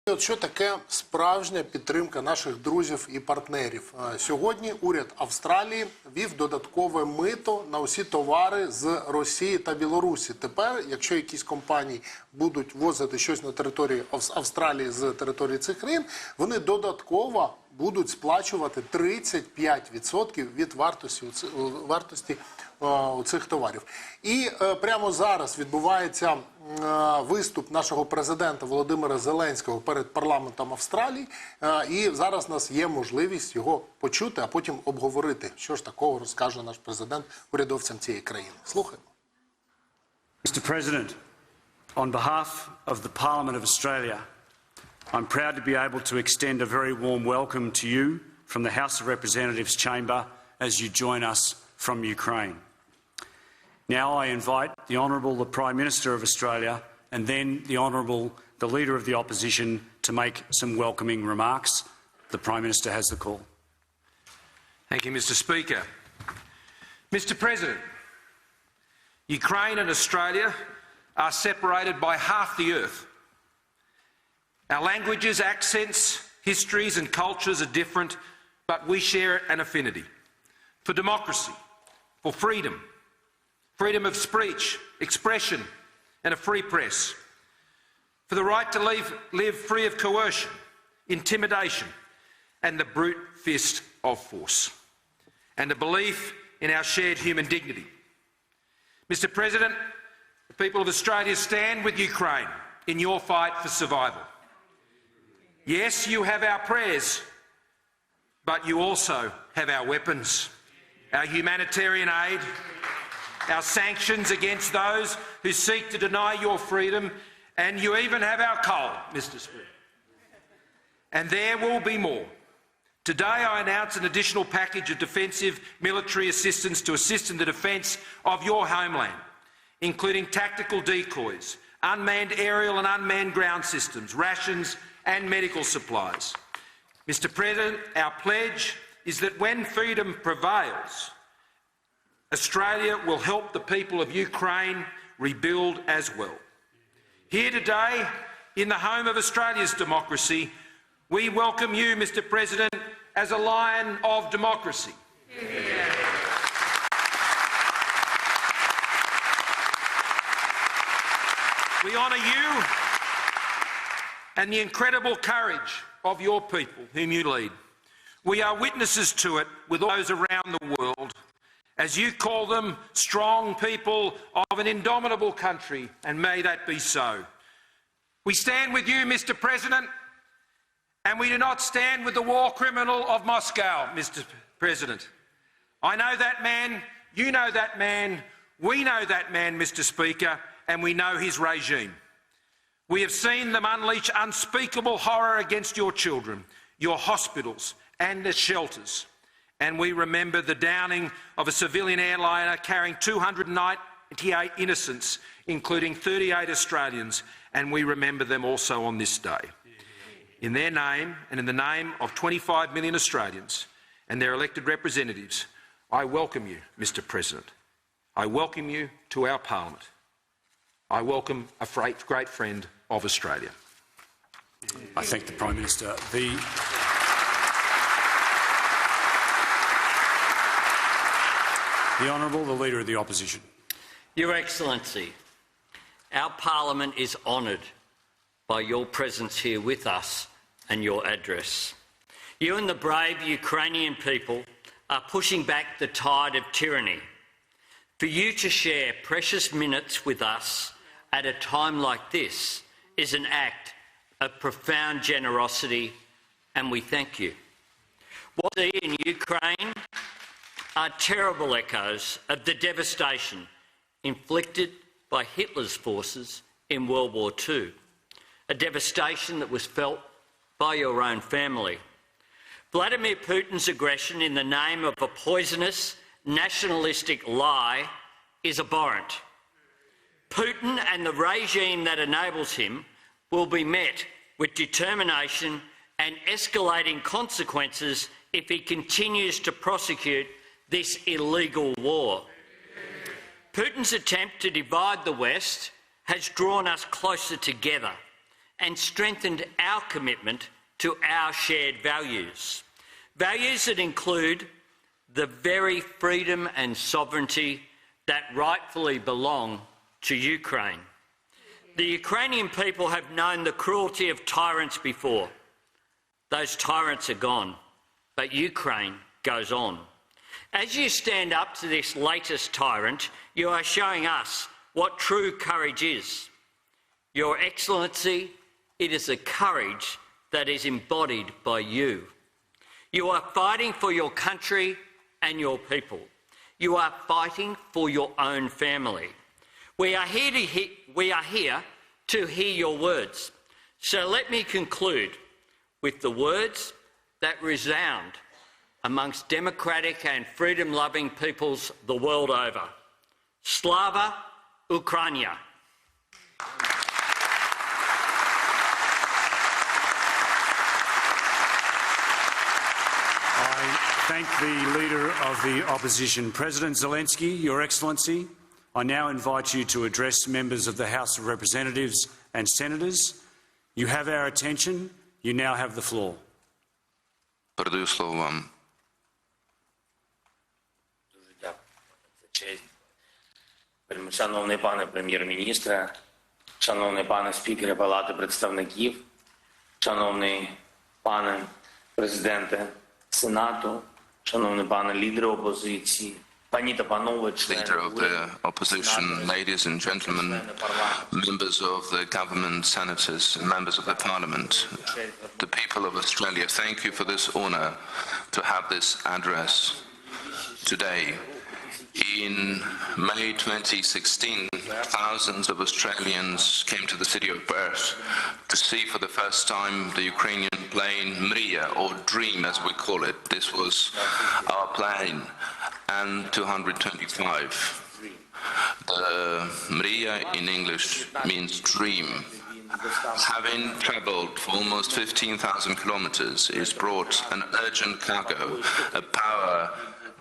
От що таке справжня підтримка наших друзів і партнерів? Сьогодні уряд Австралії ввів додаткове мито на усі товари з Росії та Білорусі. Тепер, якщо якісь компанії будуть возити щось на території Австралії з території цих країн, вони додатково будуть сплачувати 35% від вартості цих товарів. І прямо зараз відбувається виступ нашого президента Володимира Зеленського перед парламентом Австралії. І зараз у нас є можливість його почути, а потім обговорити, що ж такого розкаже наш президент урядовцям цієї країни. Слухаємо. Mr. President, on behalf of the Parliament of Australia, I'm proud to be able to extend a very warm welcome to you from the House of Representatives chamber as you join us from Ukraine. Now I invite the Honourable the Prime Minister of Australia and then the Honourable the Leader of the Opposition to make some welcoming remarks. The Prime Minister has the call. Thank you, Mr. Speaker. Mr. President, Ukraine and Australia are separated by half the earth. Our languages, accents, histories and cultures are different, but we share an affinity for democracy, for freedom, freedom of speech, expression and a free press, for the right to live free of coercion, intimidation and the brute fist of force, and a belief in our shared human dignity. Mr. President, the people of Australia stand with Ukraine in your fight for survival. Yes, you have our prayers, but you also have our weapons, our humanitarian aid, our sanctions against those who seek to deny your freedom, and you even have our coal, Mr. Speaker. And there will be more. Today I announce an additional package of defensive military assistance to assist in the defence of your homeland, including tactical decoys, unmanned aerial and unmanned ground systems, rations and medical supplies. Mr. President, our pledge is that when freedom prevails, Australia will help the people of Ukraine rebuild as well. Here today, in the home of Australia's democracy, we welcome you, Mr. President, as a lion of democracy. We honour you and the incredible courage of your people whom you lead. We are witnesses to it with all those around the world, as you call them strong people of an indomitable country, and may that be so. We stand with you, Mr. President, and we do not stand with the war criminal of Moscow, Mr. President. I know that man, you know that man, we know that man, Mr. Speaker, and we know his regime. We have seen them unleash unspeakable horror against your children, your hospitals and the shelters. And we remember the downing of a civilian airliner carrying 298 innocents, including 38 Australians, and we remember them also on this day. In their name and in the name of 25 million Australians and their elected representatives, I welcome you, Mr. President. I welcome you to our Parliament. I welcome a great friend of Australia. I thank the Prime Minister. The Honourable, the Leader of the Opposition. Your Excellency, our Parliament is honoured by your presence here with us and your address. You and the brave Ukrainian people are pushing back the tide of tyranny. For you to share precious minutes with us at a time like this is an act of profound generosity, and we thank you. What we see in Ukraine are terrible echoes of the devastation inflicted by Hitler's forces in World War II, a devastation that was felt by your own family. Vladimir Putin's aggression in the name of a poisonous, nationalistic lie is abhorrent. Putin and the regime that enables him will be met with determination and escalating consequences if he continues to prosecute this illegal war. Putin's attempt to divide the West has drawn us closer together and strengthened our commitment to our shared values. Values that include the very freedom and sovereignty that rightfully belong to Ukraine. The Ukrainian people have known the cruelty of tyrants before. Those tyrants are gone, but Ukraine goes on. As you stand up to this latest tyrant, you are showing us what true courage is. Your Excellency, it is a courage that is embodied by you. You are fighting for your country and your people. You are fighting for your own family. We are here to hear your words. So let me conclude with the words that resound amongst democratic and freedom-loving peoples the world over. Slava Ukraini! Thank the Leader of the Opposition. President Zelensky, Your Excellency, I now invite you to address members of the House of Representatives and Senators. You have our attention. You now have the floor. Передаю слово вам. Дуже дякую за честь. Шановний пане прем'єр-міністре, шановний пане спікере Палати представників, шановний пане президенте Сенату, шановний пане лідер опозиції, пані та панове члени Leader of the opposition, ladies and gentlemen, members of the government, senators, and members of the parliament, the people of Australia, thank you for this honor to have this address today. In May 2016, thousands of Australians came to the city of Perth to see for the first time the Ukrainian plane Mriya, or Dream as we call it. This was our plane, and 225. The Mriya in English means dream. Having traveled for almost 15,000 kilometers, it's brought an urgent cargo, a power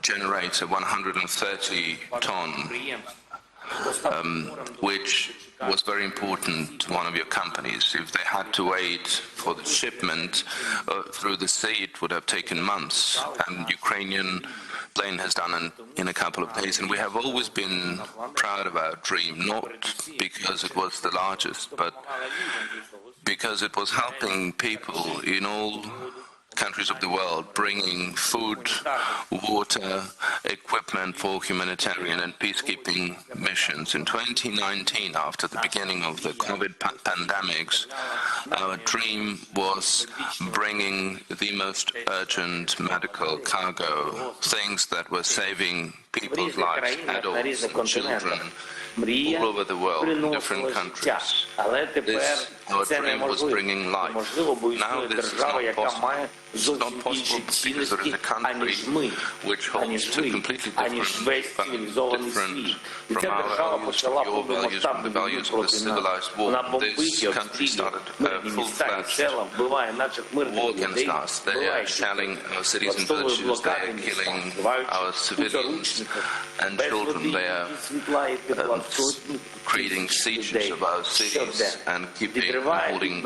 generator 130 ton, which was very important to one of your companies. If they had to wait for the shipment through the sea, it would have taken months, and Ukrainian plane has done it in a couple of days. And we have always been proud of our Dream, not because it was the largest, but because it was helping people in all countries of the world, bringing food, water, equipment for humanitarian and peacekeeping missions. In 2019, after the beginning of the COVID pandemics, our dream was bringing the most urgent medical cargo, things that were saving people's lives, adults and children, all over the world, in different countries. This, our dream, was bringing life. Now this is not possible. It's not possible because there is a country which holds two completely different from our values, from your values, from the values of the civilized world. This country started a full-fledged war against us. They are shelling our cities and villages. They are killing our civilians and children. They are creating sieges of our cities and holding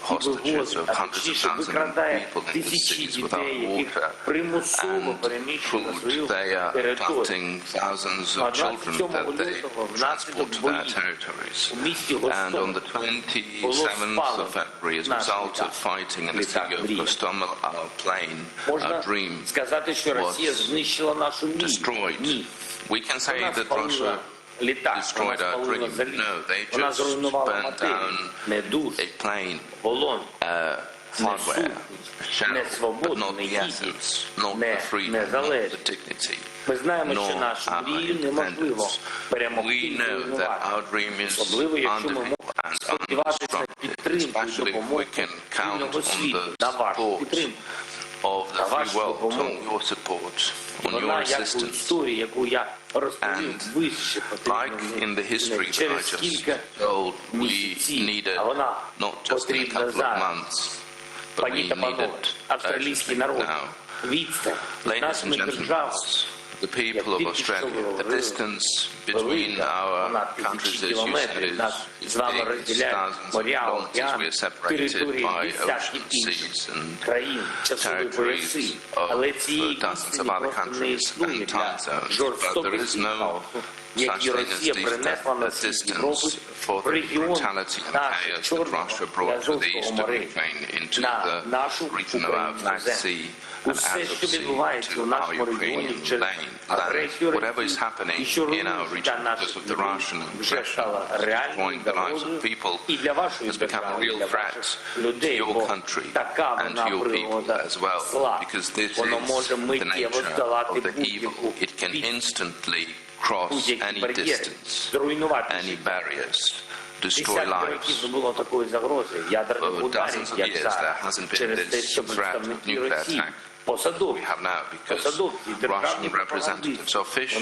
hostages of hundreds of thousands of people in the cities without water and food. They are adopting thousands of children that they transport to their territories. And on the 27th of February, as a result of fighting in the city of Kostomel, our plane, our Dream, was destroyed. We can say that Russia destroyed our Dream. No, they just burnt down a plane, hardware, shell, but not the essence, not the freedom, not the dignity, nor our independence. We know that our dream is undefeated and unobstructed, especially if we can count on the support of the free world, on your support, on your assistance. And like in the history that I just told, we needed not just in a couple of months, but we needed urgently now. Ladies and gentlemen, the people of Australia. The distance between our countries, as you said, is big. It's thousands of kilometers. We are separated by oceans, seas, and territories of dozens of other countries and time zones. But there is no such thing as distance for the brutality and chaos that Russia brought to the east of Ukraine into the region of our Black Sea and Azov Sea to our Ukrainian land. Whatever is happening in our region because of the Russian aggression, destroying the lives of people, has become a real threat to your country and to your people as well, because this is the nature of the evil. It can instantly cross any distance, any barriers, destroy lives. For dozens of years there hasn't been this threat of nuclear attack. We have now, because Russian representatives, official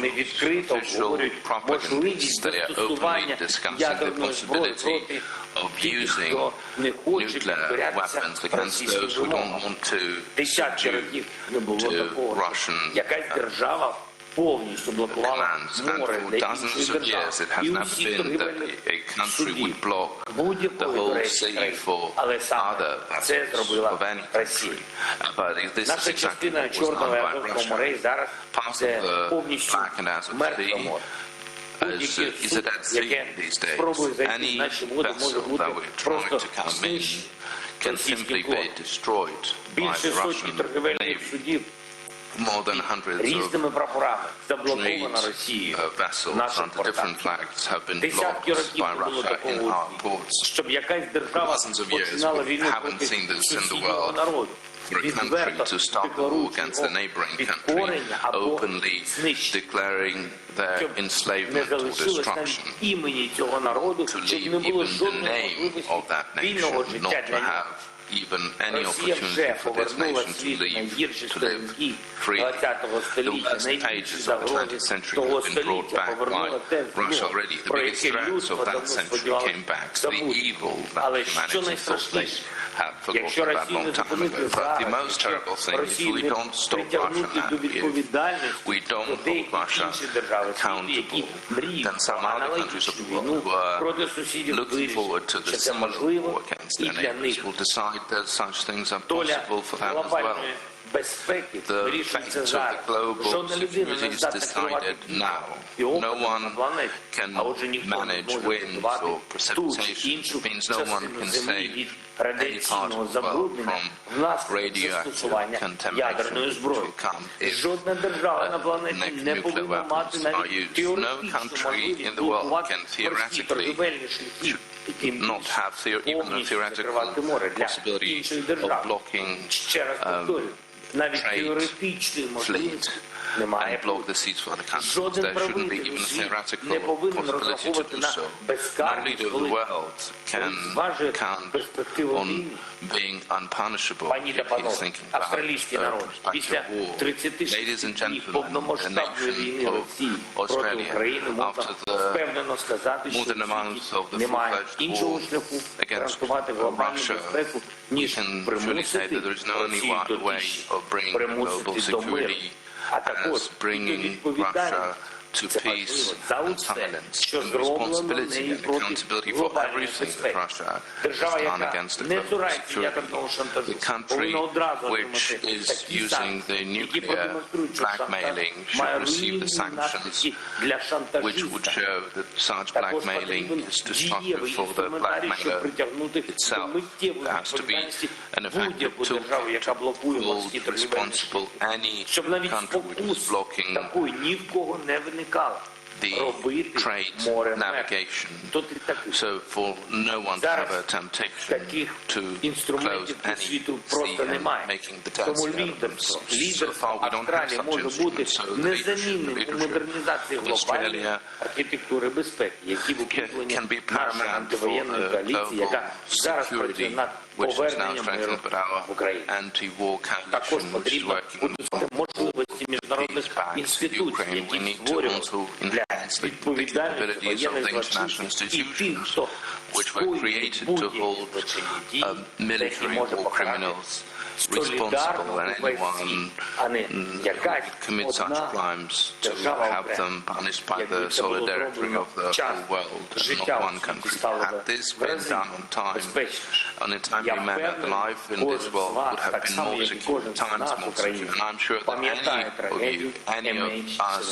propagandists, they are openly discussing the possibility of using nuclear weapons against those who don't want to subdue to Russian commands. And for dozens of years it has never been that a country would block the whole sea for other vessels of any country. But this is exactly what was done by Russia. Part of the Black and Azov Sea is a dead sea these days. Any vessel that we're trying to come in can simply be destroyed by the Russian Navy. More than hundreds of vessels under different flags have been blocked by Russia in our ports. For dozens of years we haven't seen this in the world. For a country to start the war against a neighboring country, openly declaring their enslavement or destruction, to leave even the name of that nation, not to have even any opportunity for this nation to live freely. The worst pages of the 20th century have been brought back by Russia already. The biggest threats of that century came back. The evil that humanity thought they had forgotten about a long time ago. But the most terrible thing is we don't stop Russia now. If we don't hold Russia accountable, then some other countries of the world who are looking forward to the similar war against their neighbors will decide that such things are possible for them as well. The fate of the global security is decided now. No one can manage winds or precipitation. It means no one can save any part of the world from radioactive contamination which will come if nuclear weapons are used. No country in the world can theoretically, not have even a theoretical possibility of blocking trade fleet and block the seas for other countries. There shouldn't be even a theoretical possibility to do so. No leader of the world can count on being unpunishable if he's thinking about prospective war. Ladies and gentlemen, the nation of Australia, after the more than a month of the full-fledged war against Russia, we can truly say that there is no only one way of bringing global security as bringing Russia to peace and silence, and responsibility and accountability for everything that Russia has done against the global security. The country which is using the nuclear blackmailing should receive the sanctions which would show that such blackmailing is destructive for the blackmailer itself. There has to be an effective tool to hold responsible any country which is blocking the trade navigation, so for no one to have a temptation to close any sea and making the terms. So far we don't have such instruments, so the leadership of Australia can be paramount for the global security which is now strengthened, but our anti-war coalition which is working on peace back in Ukraine. We need to also enhance the capabilities of the international institutions which were created to hold military war criminals responsible and anyone якась who commits such одна crimes to держава have them punished by the solidarity of the whole world and not one country. Had this been done on time, on a timely manner, the life in this world would have been more secure, times more secure. And I'm sure that any of us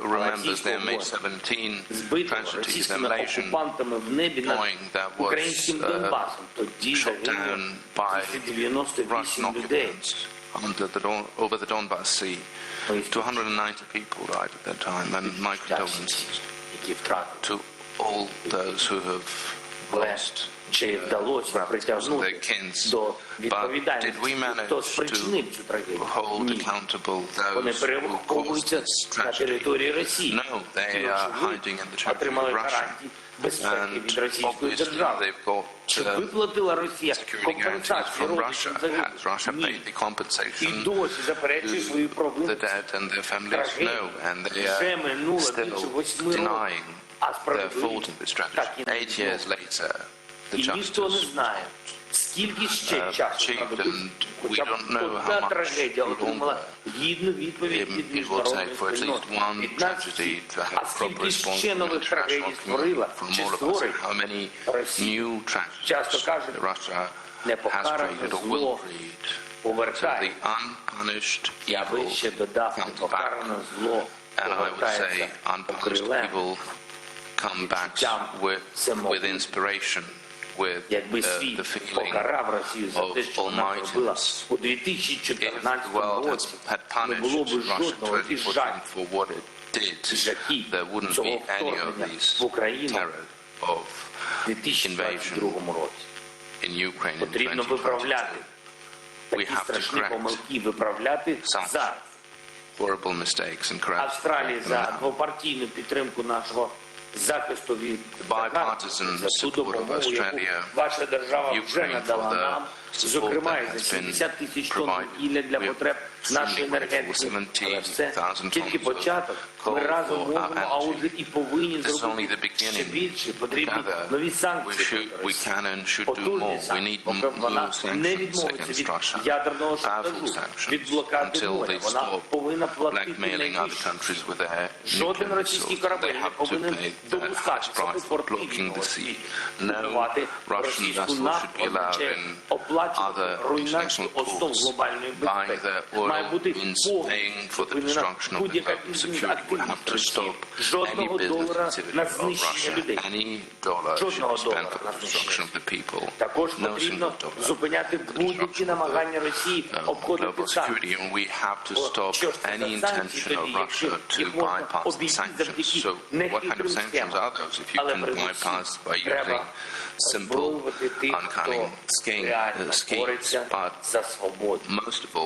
remembers their May 17 tragedies, the Malaysian Boeing that was shot down by Russian occupants over the Donbas Sea. 290 people died at that time, and my condolences to all those who have lost чи вдалося притягнути до відповідальності, хто спричинив цю трагедію? Ні. Вони переховуються на території Росії. Отримали гарантії безпеки від російської держави. Чи виплатила Росія компенсацію родичам загиблих? Ні. І досі заперечує свою проблему. Трагедія вже минуло більше 8 років. А справедливість так і не відновлена. І ніхто не знає, скільки ще часу знадобиться, хоча б одна трагедія отримала гідну відповідь від міжнародної спільноти, від нас всіх. А скільки ще нових трагедій створила чи створить Росія? Часто кажуть, непокаране зло повертає. Я би ще додав, непокаране зло повертається окрилем. Come back with inspiration, with the feeling of almightiness. If the world had punished Russia 2014 for what it did, there wouldn't be any of these terror of invasion in Ukraine in 2022. We have to correct such horrible mistakes and correct Австралія за двопартійну підтримку нашого захисту від ту допомогу, яку ваша держава вже надала нам, зокрема і за 70 тисяч тонн вугілля для потреб нашої енергетики. Але це тільки початок. Ми разом можемо, а отже і повинні зробити ще більше. Потрібні нові санкції. Потужні, поки вона не відмовиться від ядерного шантажу, від блокади моря. Вона повинна платити найбільше. Жоден російський корабель не повинен допускатися до порту Вільного світу. Будувати російську нафту означає оплачувати руйнацію основ глобальної безпеки. Має бути повністю будь-яка бізнес-активність Росії. Жодного долара на знищення людей. Жодного долара на знищення людей. Також потрібно зупиняти будь-які намагання Росії обходити санкції. Що ж це за санкції тоді, якщо їх можна обійти завдяки нехитрим схемам? Але передусім треба озброювати тих, хто реально бореться за свободу,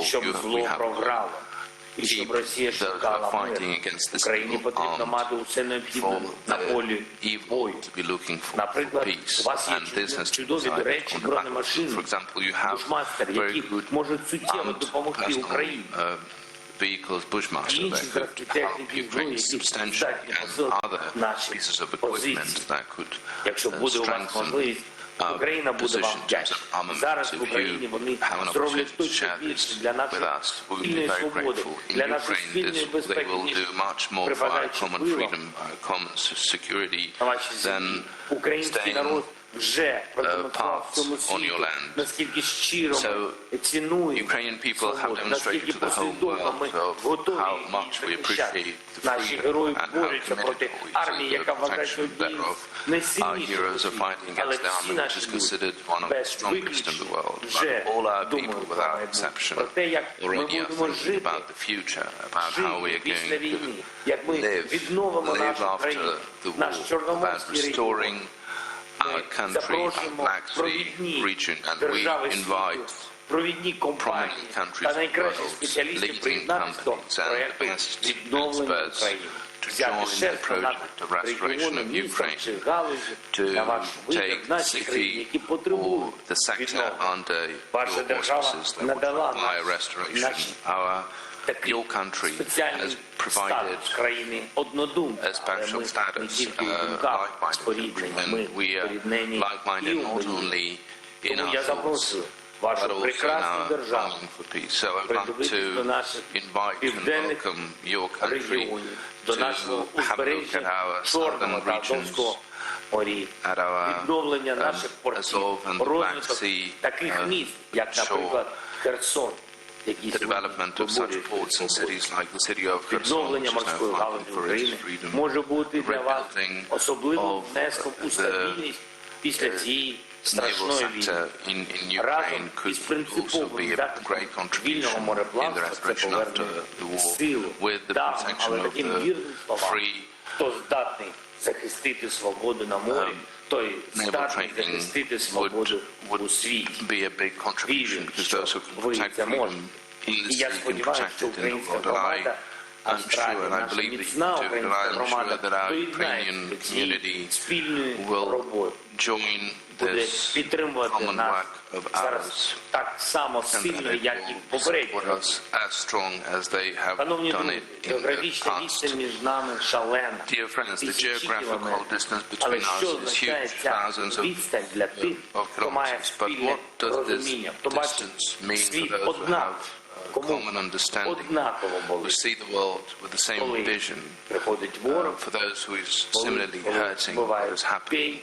щоб зло програло. І щоб Росія шукала мир. Україні потрібно мати усе необхідне на полі бою. Наприклад, у вас є чудові, до речі, бронемашини, бушмастер, які можуть суттєво допомогти Україні. Інші зразки техніки зброї, які здатні посилити наші позиції. Якщо буде у вас можливість, Україна буде вам вдячна. Зараз в Україні вони зроблять точно більше для нашої спільної свободи, для нашої спільної безпеки, ніж припадаючи пилом на ваші землі. Український народ вже продемонстрував всьому світу, наскільки щиро ми цінуємо свободу, наскільки послідовно ми готові її захищати. Наші герої борються проти армії, яка вважається однією з найсильніших, але всі наші люди без виключення вже думають про те, як ми будемо жити після війни, як ми відновимо нашу країну, наш Чорноморський регіон. Ми запрошуємо провідні держави світу, провідні компанії та найкращі спеціалісти приєднатися до проєкту відновлення України. Взяти шефство над регіоном, містом чи галузі на ваш вихід в нашій країні, які потребують відновлення. Ваша держава надала нашій такий спеціальний статус країни однодумця, але ми не тільки у думках споріднені, ми поріднені і у мрії. Тому я запрошую вашу but also in прекрасну our державу, longing for peace. So I would like придивитись до to наших invite and південних welcome your country регіонів, до нашого to have a look at узбережжя our Чорного southern та regions, Азовського морів, at our відновлення наших портів, Azov and the Black розвиток Sea таких міст, як, shore, наприклад, Херсон, який the development of such ports and cities like the city of Kherson, відновлення which is now морської fighting галузі for its України freedom, може бути the для вас rebuilding особливим of внеском у the стабільність після цієї naval страшної війни. sector in Разом Ukraine could із also принциповим be a захистом great вільного contribution in the мореплавства це restoration after повернення the war, сили, with the давним, protection але of таким the вірним словам. free Хто здатний захистити свободу на морі, той naval здатний training захистити свободу у світі. be a big contribution Вірю, because що those who can ви protect це можете. freedom in the І я sea can сподіваюся, protect що it in the українська world. And громада I'm Австралії, sure and I наша believe that you міцна do, and українська I'm sure громада that our доєднається Ukrainian до цієї community спільної will роботи. join Буде this підтримувати common нас work of зараз ours, так само and сильно, that it як і в will попередні support роки. us as strong as they have Шановні done друзі, it in the географічна past. відстань між нами шалена. Dear friends, the Тисячі geographical кілометрів. distance Але between що us is означає huge, ця thousands відстань для тих, of хто має kilometers. But спільне what does this розуміння, хто бачить distance mean for світ those who однаково, have кому common understanding, однаково who болить. see the world with the same Коли vision? приходить ворог, For those who is коли similarly hurting what буває is happening, пень,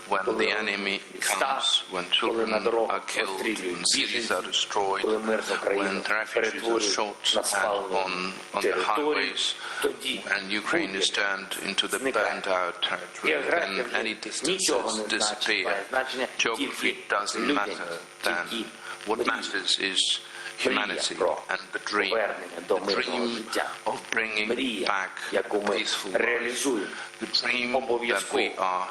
when коли the enemy міста, comes, when коли на children дорогах are killed, розстрілюють when cities біженців, are destroyed, коли мирну країну when refugees are перетворюють shot на at спалену on the територію, highways, тоді and Ukraine is будь-яке turned into the зникає. burned out territory, Географія then any вже нічого distances не значить, disappear. має значення Geography тільки doesn't людям, matter then. тільки What мрія. matters is Мрія humanity про and the dream, повернення до the мирного dream життя. of bringing Мрія, back яку a ми peaceful life, реалізуємо the dream that обов'язково we are,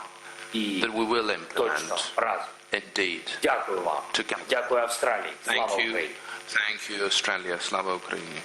і that we will точно implement разом. indeed. Дякую вам. Together. Дякую Австралії. Слава Thank you. Україні. Thank you, Australia. Slava Ukraini.